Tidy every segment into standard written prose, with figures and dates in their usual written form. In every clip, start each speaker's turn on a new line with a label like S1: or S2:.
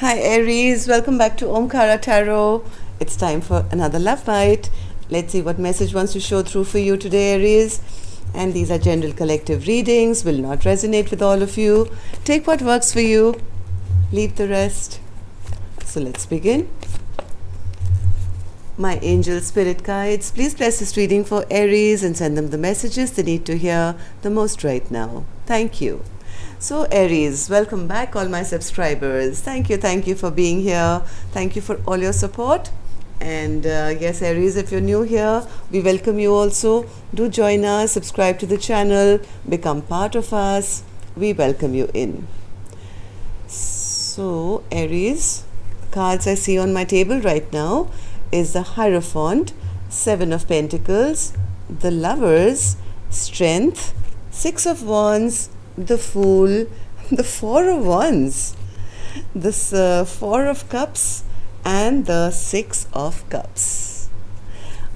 S1: Hi Aries, welcome back to Omkara Tarot. It's time for another love bite. Let's see what message wants to show through for you today, Aries. And these are general collective readings, will not resonate with all of you. Take what works for you, leave the rest. So let's begin. My angel spirit guides, please bless this reading for Aries and send them the messages they need to hear the most right now. Thank you. So Aries, welcome back all my subscribers. Thank you for being here. Thank you for all your support. And yes, Aries, if you're new here, we welcome you also. Do join us, subscribe to the channel, become part of us. We welcome you in. So Aries, cards I see on my table right now is the Hierophant, Seven of Pentacles, the Lovers, Strength, Six of Wands, the Fool, the Four of Wands, this Four of Cups, and the Six of Cups.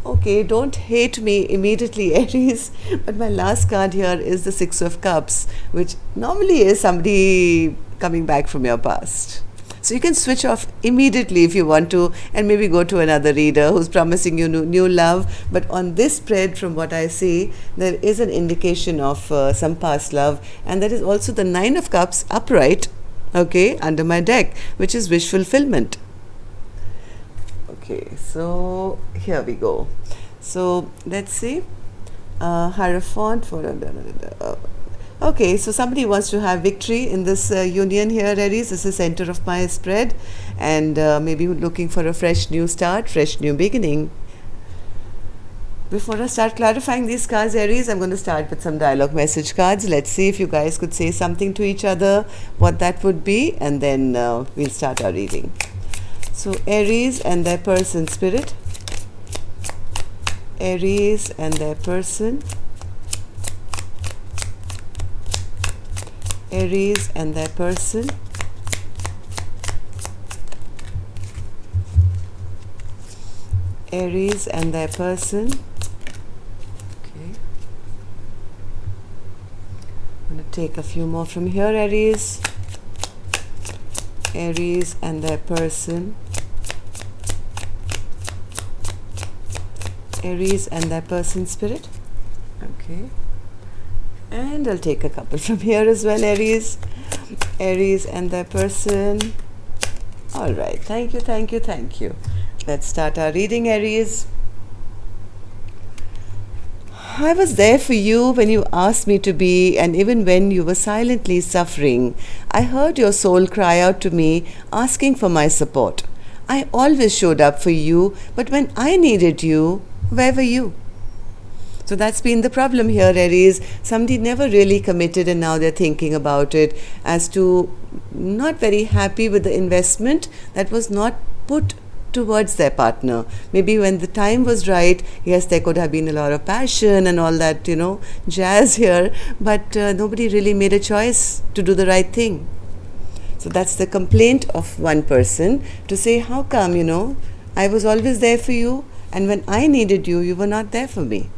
S1: Okay, don't hate me immediately, Aries, but my last card here is the Six of Cups, which normally is somebody coming back from your past. So you can switch off immediately if you want to and maybe go to another reader who's promising you new love. But on this spread, from what I see, there is an indication of some past love. And there is also the Nine of Cups upright, okay, under my deck, which is wish fulfillment. Okay, so here we go. So let's see. Hierophant for... Okay, so somebody wants to have victory in this union here, Aries. This is the center of my spread, and maybe looking for a fresh new start, fresh new beginning. Before I start clarifying these cards, Aries, I'm going to start with some dialogue message cards. Let's see if you guys could say something to each other, what that would be, and then we'll start our reading. So Aries and their person, spirit. Aries and their person. Aries and their person. Aries and their person. Okay. I'm going to take a few more from here, Aries. Aries and their person. Aries and their person, spirit. Okay. And I'll take a couple from here as well, Aries. Aries and their person. All right. Thank you. Let's start our reading, Aries. I was there for you when you asked me to be, and even when you were silently suffering. I heard your soul cry out to me, asking for my support. I always showed up for you, but when I needed you, where were you? So that's been the problem here, Aries. Somebody never really committed and now they're thinking about it as to not very happy with the investment that was not put towards their partner. Maybe when the time was right, yes, there could have been a lot of passion and all that, jazz here, but nobody really made a choice to do the right thing. So that's the complaint of one person, to say, how come, I was always there for you, and when I needed you, you were not there for me.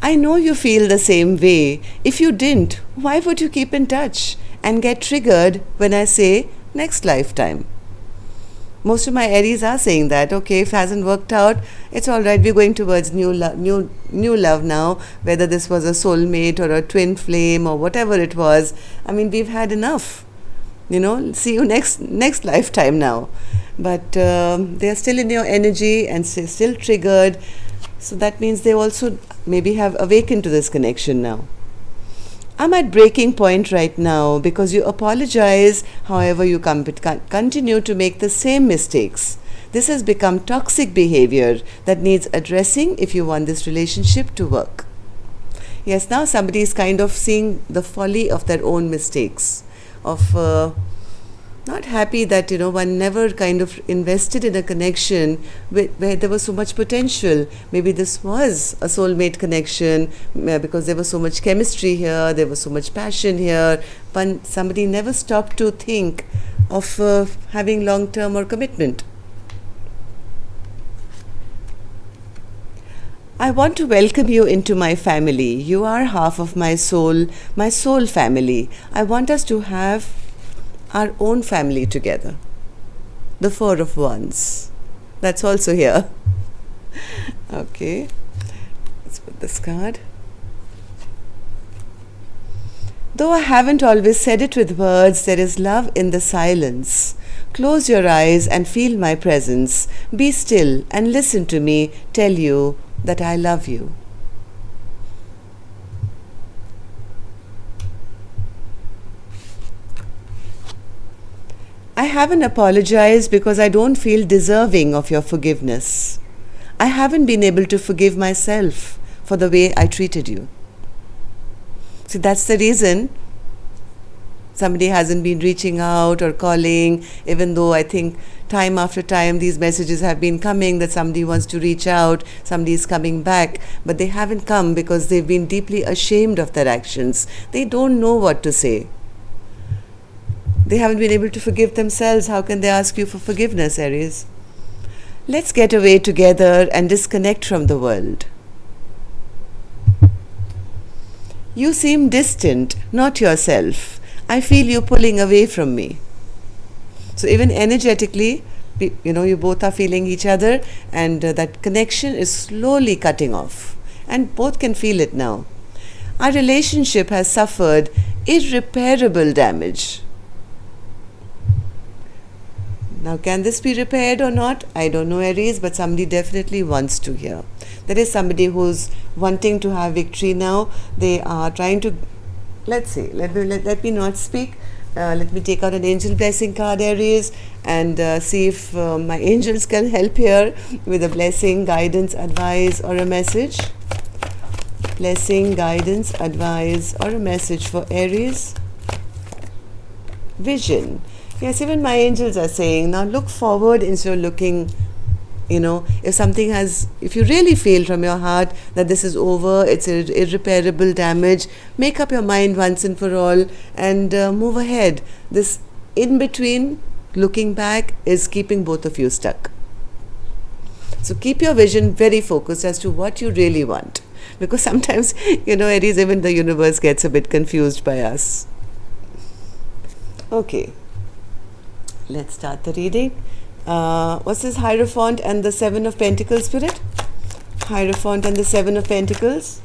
S1: I know you feel the same way. If you didn't, why would you keep in touch and get triggered when I say next lifetime? Most of my Aries are saying that, okay, if it hasn't worked out, it's all right. We're going towards new love now, whether this was a soulmate or a twin flame or whatever it was. I mean, we've had enough. See you next lifetime now. But they're still in your energy and still triggered. So that means they also maybe have awakened to this connection now. I'm at breaking point right now because you apologize, however you continue to make the same mistakes. This has become toxic behavior that needs addressing if you want this relationship to work. Yes, now somebody is kind of seeing the folly of their own mistakes, of not happy that one never kind of invested in a connection where there was so much potential. Maybe this was a soulmate connection because there was so much chemistry here, there was so much passion here, but somebody never stopped to think of having long-term or commitment. I want to welcome you into my family. You are half of my soul family. I want us to have our own family together. The Four of Wands. That's also here. Okay. Let's put this card. Though I haven't always said it with words, there is love in the silence. Close your eyes and feel my presence. Be still and listen to me tell you that I love you. I haven't apologized because I don't feel deserving of your forgiveness. I haven't been able to forgive myself for the way I treated you. See, that's the reason somebody hasn't been reaching out or calling, even though I think time after time these messages have been coming that somebody wants to reach out, somebody is coming back, but they haven't come because they've been deeply ashamed of their actions. They don't know what to say. They haven't been able to forgive themselves. How can they ask you for forgiveness, Aries? Let's get away together and disconnect from the world. You seem distant, not yourself. I feel you pulling away from me. So even energetically, you both are feeling each other, and that connection is slowly cutting off. And both can feel it now. Our relationship has suffered irreparable damage. Now, can this be repaired or not? I don't know, Aries, but somebody definitely wants to hear. There is somebody who's wanting to have victory now. They are trying to, let's see, let me not speak. Let me take out an angel blessing card, Aries, and see if my angels can help here with a blessing, guidance, advice, or a message. Blessing, guidance, advice, or a message for Aries. Vision. Yes, even my angels are saying, now look forward instead of looking, if you really feel from your heart that this is over, it's irreparable damage, make up your mind once and for all and move ahead. This in between, looking back, is keeping both of you stuck. So keep your vision very focused as to what you really want. Because sometimes, Aries, even the universe gets a bit confused by us. Okay. Let's start the reading. What's this Hierophant and the Seven of Pentacles, Spirit? Hierophant and the Seven of Pentacles.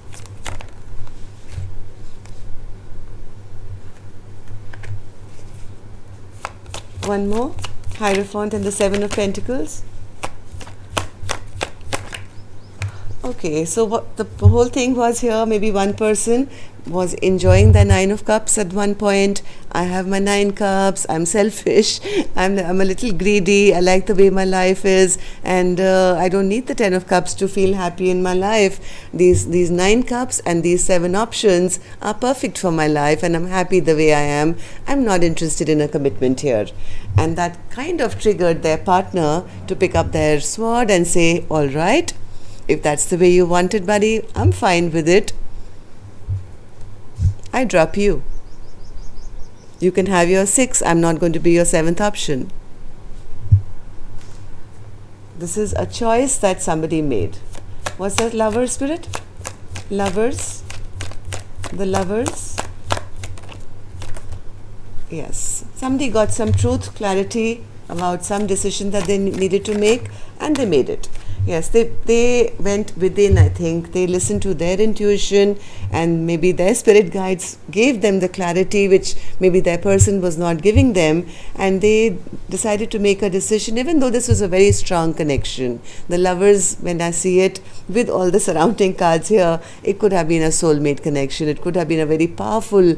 S1: One more. Hierophant and the Seven of Pentacles. Okay, so what the whole thing was here, maybe one person was enjoying the Nine of Cups at one point. I have my 9 cups, I'm selfish, I'm a little greedy, I like the way my life is, and I don't need the 10 of Cups to feel happy in my life. These 9 cups and these 7 options are perfect for my life, and I'm happy the way I am. I'm not interested in a commitment here. And that kind of triggered their partner to pick up their sword and say, all right, if that's the way you want it, buddy, I'm fine with it. I drop you. You can have your 6. I'm not going to be your 7th option. This is a choice that somebody made. What's that, Lovers, Spirit? Lovers. The Lovers. Yes. Somebody got some truth, clarity about some decision that they needed to make, and they made it. Yes, they went within, I think. They listened to their intuition, and maybe their spirit guides gave them the clarity which maybe their person was not giving them, and they decided to make a decision, even though this was a very strong connection. The Lovers, when I see it, with all the surrounding cards here, it could have been a soulmate connection. It could have been a very powerful,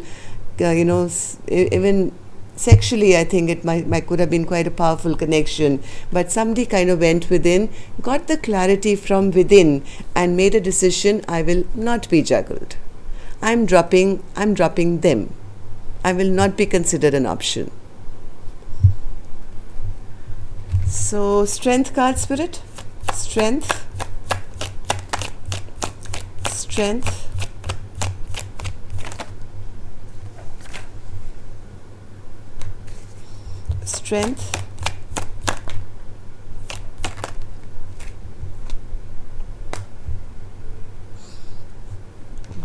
S1: even sexually, I think it might could have been quite a powerful connection. But somebody kind of went within, got the clarity from within, and made a decision. I will not be juggled. I'm dropping them. I will not be considered an option. So, Strength card, Spirit. Strength. Strength. Strength.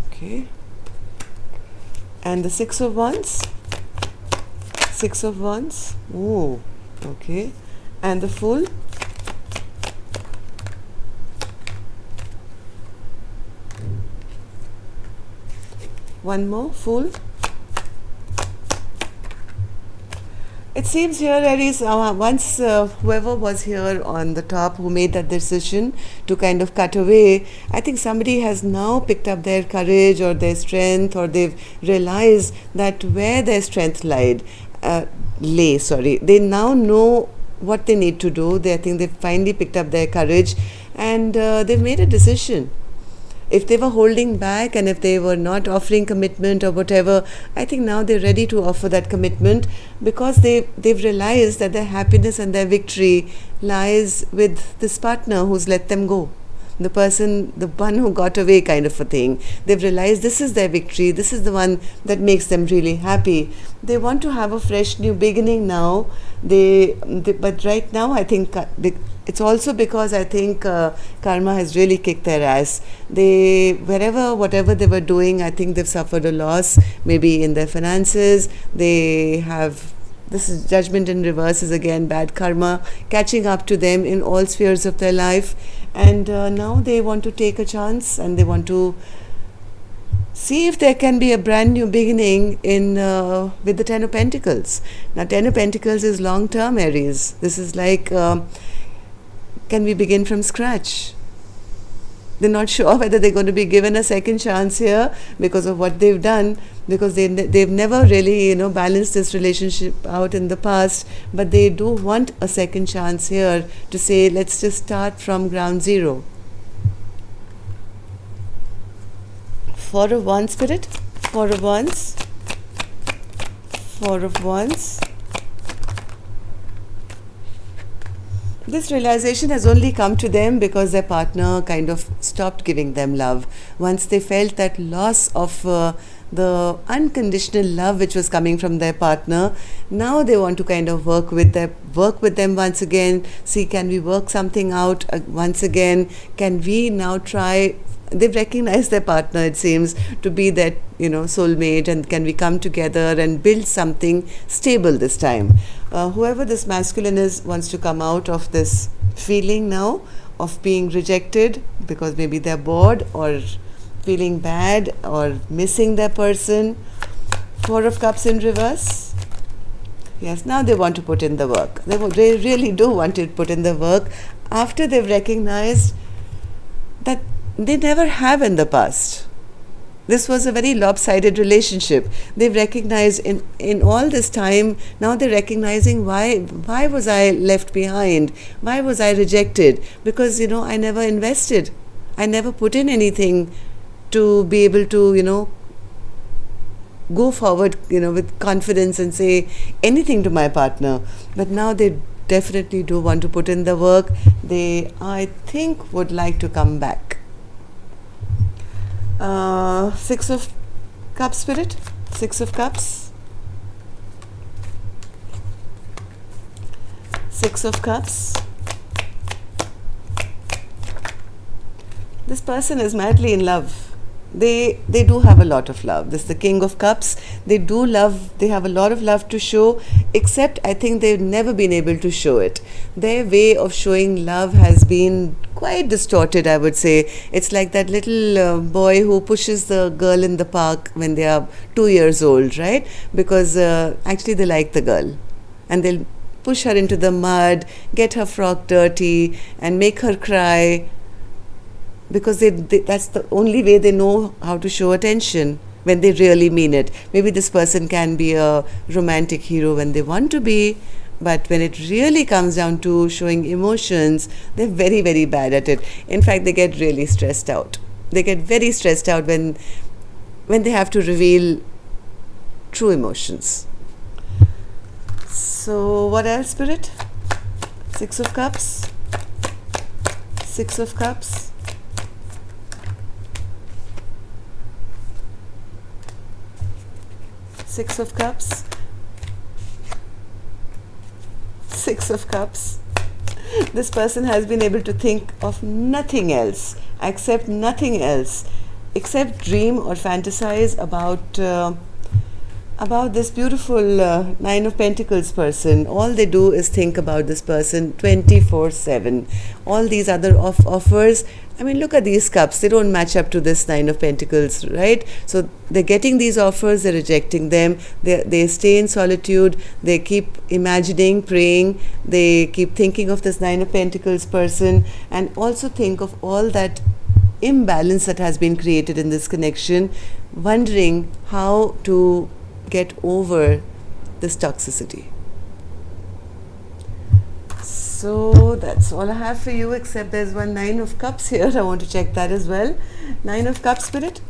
S1: Okay. And the 6 of Wands. Six of Wands. Oh, okay. And the Fool. One more, Fool. It seems here, Aries, once whoever was here on the top who made that decision to kind of cut away, I think somebody has now picked up their courage or their strength, or they've realized that where their strength they now know what they need to do. I think they've finally picked up their courage, and they've made a decision. If they were holding back and if they were not offering commitment or whatever, I think now they're ready to offer that commitment, because they've realized that their happiness and their victory lies with this partner who's let them go. The one who got away, kind of a thing. They've realized this is their victory. This is the one that makes them really happy. They want to have a fresh new beginning now. But right now, I think it's also because I think karma has really kicked their ass. Whatever they were doing, I think they've suffered a loss, maybe in their finances. This is Judgment in reverse, is again bad karma catching up to them in all spheres of their life. And now they want to take a chance, and they want to see if there can be a brand new beginning with the Ten of Pentacles. Now, Ten of Pentacles is long term, Aries. This is like, can we begin from scratch? They're not sure whether they're going to be given a second chance here because of what they've done, because they've never really balanced this relationship out in the past, but they do want a second chance here to say, let's just start from ground zero. Four of Wands, Spirit. Four of Wands. Four of Wands. This realization has only come to them because their partner kind of stopped giving them love. Once they felt that loss of the unconditional love which was coming from their partner, now they want to kind of work with them once again. See, can we work something out once again? Can we now try? They've recognized their partner, it seems, to be that soulmate, and can we come together and build something stable this time? Whoever this masculine is wants to come out of this feeling now of being rejected, because maybe they're bored or feeling bad or missing their person. Four of Cups in reverse. Yes, now they want to put in the work. They really do want to put in the work after they've recognized that they never have in the past. This was a very lopsided relationship. They've recognized in all this time, now they're recognizing why was I left behind? Why was I rejected? Because, I never invested. I never put in anything to be able to, go forward, with confidence and say anything to my partner. But now they definitely do want to put in the work. They, I think, would like to come back. Six of Cups, Spirit. Six of Cups. Six of Cups. This person is madly in love. They do have a lot of love. This is the King of Cups. They do love. They have a lot of love to show, except I think they've never been able to show it. Their way of showing love has been quite distorted, I would say. It's like that little boy who pushes the girl in the park when they are 2 years old, right? Because actually they like the girl, and they'll push her into the mud, get her frock dirty, and make her cry, because that's the only way they know how to show attention, when they really mean it. Maybe this person can be a romantic hero when they want to be, but when it really comes down to showing emotions, they're very, very bad at it. In fact, they get really stressed out. They get very stressed out when they have to reveal true emotions. So what else, Spirit? Six of Cups. Six of Cups. Six of Cups. Six of Cups. This person has been able to think of nothing else, except dream or fantasize about about this beautiful Nine of Pentacles person. All they do is think about this person 24/7. All these other offers, I mean, look at these cups. They don't match up to this Nine of Pentacles, right? So they're getting these offers, they're rejecting them. They stay in solitude. They keep imagining, praying. They keep thinking of this Nine of Pentacles person, and also think of all that imbalance that has been created in this connection, wondering how to get over this toxicity. So that's all I have for you, except there's one Nine of Cups here. I want to check that as well. Nine of Cups, Spirit.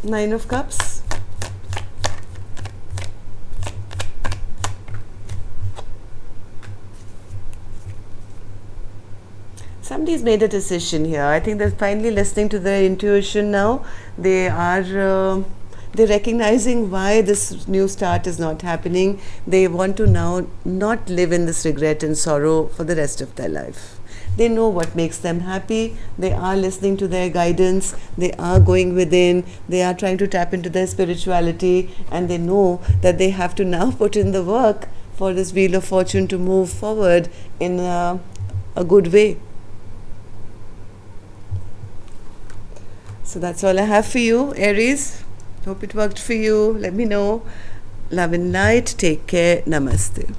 S1: Nine of Cups. Somebody's made a decision here. I think they're finally listening to their intuition now. They're recognizing why this new start is not happening. They want to now not live in this regret and sorrow for the rest of their life. They know what makes them happy. They are listening to their guidance. They are going within. They are trying to tap into their spirituality, and they know that they have to now put in the work for this Wheel of Fortune to move forward in a good way. So that's all I have for you, Aries. Hope it worked for you. Let me know. Love and light. Take care. Namaste.